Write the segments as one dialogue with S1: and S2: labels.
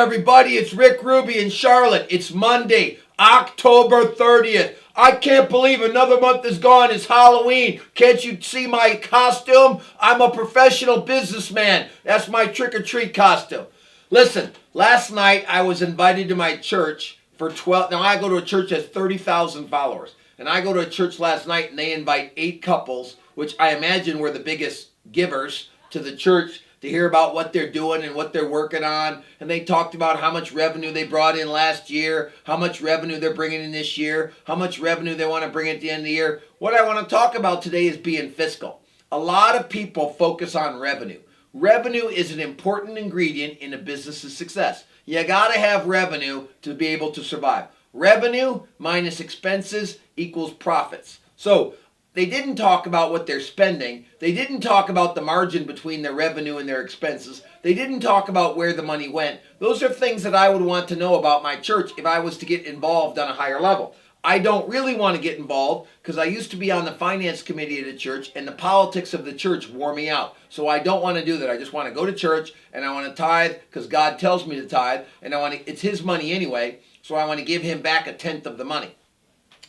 S1: everybody, it's Rick Ruby in Charlotte. It's Monday, October 30th. I can't believe another month is gone. It's Halloween. Can't you see my costume? I'm a professional businessman. That's my trick-or-treat costume. Listen, last night I was invited to my church for 12. Now I go to a church that has 30,000 followers. And I go to a church last night and they invite 8 couples, which I imagine were the biggest givers to the church, to hear about what they're doing and what they're working on. And they talked about how much revenue they brought in last year, how much revenue they're bringing in this year, how much revenue they want to bring at the end of the year. What I want to talk about today is being fiscal. A lot of people focus on revenue. Revenue is an important ingredient in a business's success. You got to have revenue to be able to survive. Revenue minus expenses equals profits. So they didn't talk about what they're spending. They didn't talk about the margin between their revenue and their expenses. They didn't talk about where the money went. Those are things that I would want to know about my church if I was to get involved on a higher level. I don't really want to get involved because I used to be on the finance committee at a church and the politics of the church wore me out. So I don't want to do that. I just want to go to church and I want to tithe because God tells me to tithe, and it's His money anyway, so I want to give Him back 1/10 of the money.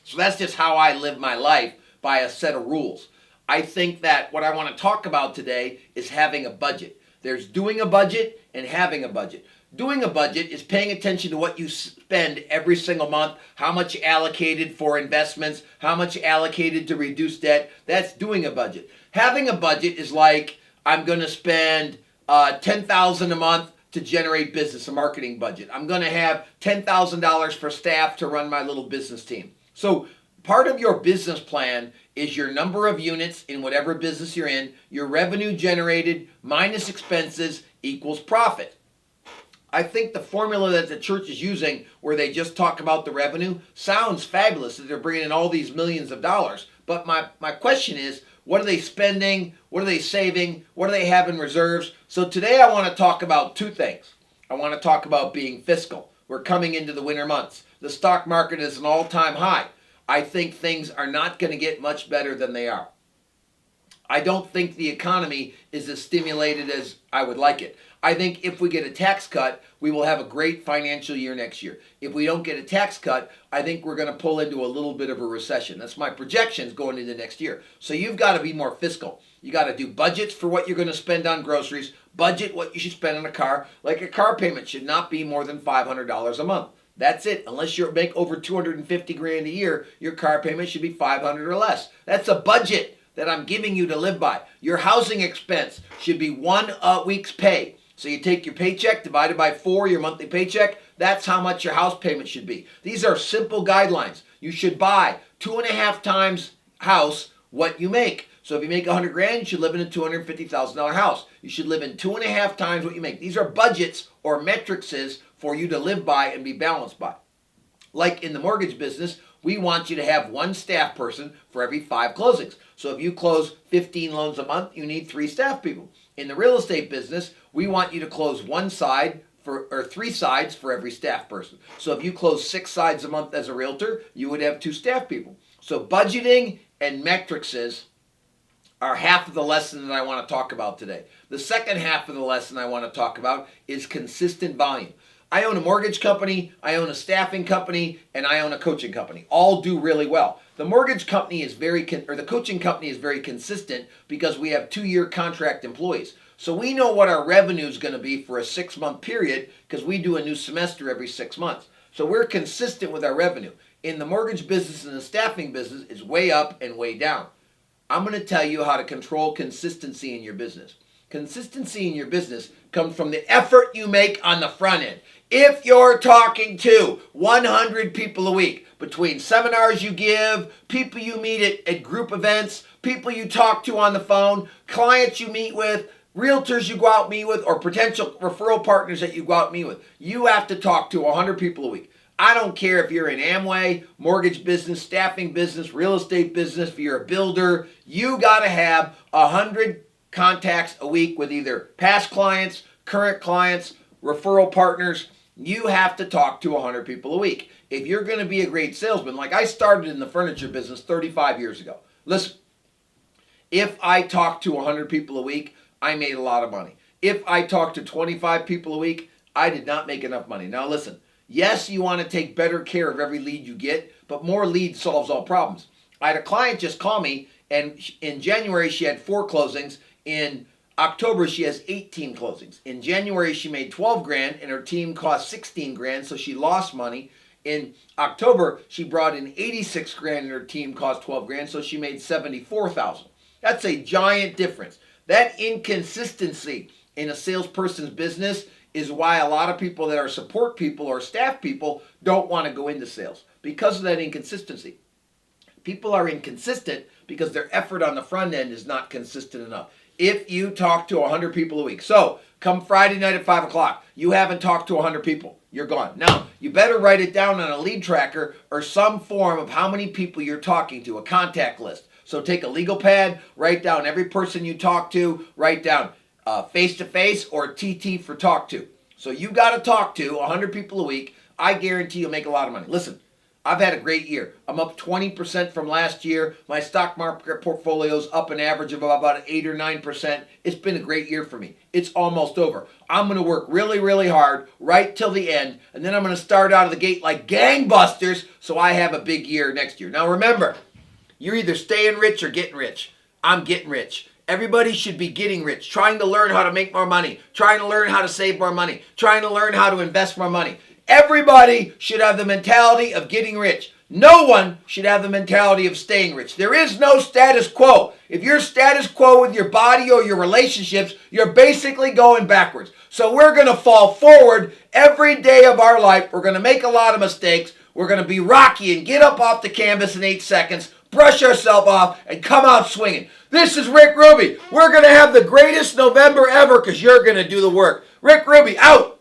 S1: So that's just how I live my life, by a set of rules. I think that what I want to talk about today is having a budget. There's doing a budget and having a budget. Doing a budget is paying attention to what you spend every single month, how much you allocated for investments, how much you allocated to reduce debt. That's doing a budget. Having a budget is like, I'm going to spend $10,000 a month to generate business, a marketing budget. I'm going to have $10,000 for staff to run my little business team. So part of your business plan is your number of units in whatever business you're in, your revenue generated minus expenses equals profit. I think the formula that the church is using, where they just talk about the revenue, sounds fabulous, that they're bringing in all these millions of dollars. But my question is, what are they spending? What are they saving? What do they have in reserves? So today I want to talk about 2 things. I want to talk about being fiscal. We're coming into the winter months. The stock market is an all-time high. I think things are not going to get much better than they are. I don't think the economy is as stimulated as I would like it. I think if we get a tax cut, we will have a great financial year next year. If we don't get a tax cut, I think we're going to pull into a little bit of a recession. That's my projections going into next year. So you've got to be more fiscal. You got to do budgets for what you're going to spend on groceries, budget what you should spend on a car. Like a car payment should not be more than $500 a month. That's it. Unless you make over $250,000 a year, your car payment should be $500 or less. That's a budget that I'm giving you to live by. Your housing expense should be 1 week's pay. So you take your paycheck divided by 4, your monthly paycheck. That's how much your house payment should be. These are simple guidelines. You should buy 2.5 times house what you make. So if you make $100,000, you should live in a $250,000 house. You should live in 2.5 times what you make. These are budgets or metrics for you to live by and be balanced by. Like in the mortgage business, we want you to have 1 staff person for every 5 closings. So if you close 15 loans a month, you need 3 staff people. In the real estate business, we want you to close 1 side or 3 sides for every staff person. So if you close 6 sides a month as a realtor, you would have 2 staff people. So budgeting and metrics are half of the lesson that I want to talk about today. The second half of the lesson I want to talk about is consistent volume. I own a mortgage company, I own a staffing company, and I own a coaching company. All do really well. The mortgage company is the coaching company is very consistent because we have 2-year contract employees. So we know what our revenue is going to be for a 6-month period because we do a new semester every 6 months. So we're consistent with our revenue. In the mortgage business and the staffing business, it's way up and way down. I'm going to tell you how to control consistency in your business. Consistency in your business comes from the effort you make on the front end. If you're talking to 100 people a week, between seminars you give, people you meet at group events, people you talk to on the phone, clients you meet with, realtors you go out and meet with, or potential referral partners that you go out and meet with, you have to talk to 100 people a week. I don't care if you're in Amway, mortgage business, staffing business, real estate business, if you're a builder, you got to have 100 contacts a week with either past clients, current clients, referral partners. You have to talk to 100 people a week. If you're going to be a great salesman, like I started in the furniture business 35 years ago. Listen, if I talked to 100 people a week, I made a lot of money. If I talked to 25 people a week, I did not make enough money. Now listen, yes, you want to take better care of every lead you get, but more leads solves all problems. I had a client just call me, and in January she had 4 closings. In October she has 18 closings. In January she made 12 grand and her team cost 16 grand, so she lost money. In October she brought in 86 grand and her team cost 12 grand, so she made 74,000. That's a giant difference. That inconsistency in a salesperson's business is why a lot of people that are support people or staff people don't want to go into sales, because of that inconsistency. People are inconsistent because their effort on the front end is not consistent enough. If you talk to 100 people a week, so come Friday night at 5 o'clock, you haven't talked to 100 people, you're gone. Now, you better write it down on a lead tracker or some form of how many people you're talking to, a contact list. So take a legal pad, write down every person you talk to, write down face-to-face or TT for talk to. So you got to talk to 100 people a week. I guarantee you'll make a lot of money. Listen, I've had a great year. I'm up 20% from last year. My stock market portfolio's up an average of about 8 or 9%. It's been a great year for me. It's almost over. I'm going to work really, really hard right till the end, and then I'm going to start out of the gate like gangbusters so I have a big year next year. Now remember, you're either staying rich or getting rich. I'm getting rich. Everybody should be getting rich, trying to learn how to make more money, trying to learn how to save more money, trying to learn how to invest more money. Everybody should have the mentality of getting rich. No one should have the mentality of staying rich. There is no status quo. If you're status quo with your body or your relationships, you're basically going backwards. So we're going to fall forward every day of our life. We're going to make a lot of mistakes. We're going to be rocky and get up off the canvas in 8 seconds, brush ourselves off, and come out swinging. This is Rick Ruby. We're going to have the greatest November ever because you're going to do the work. Rick Ruby, out.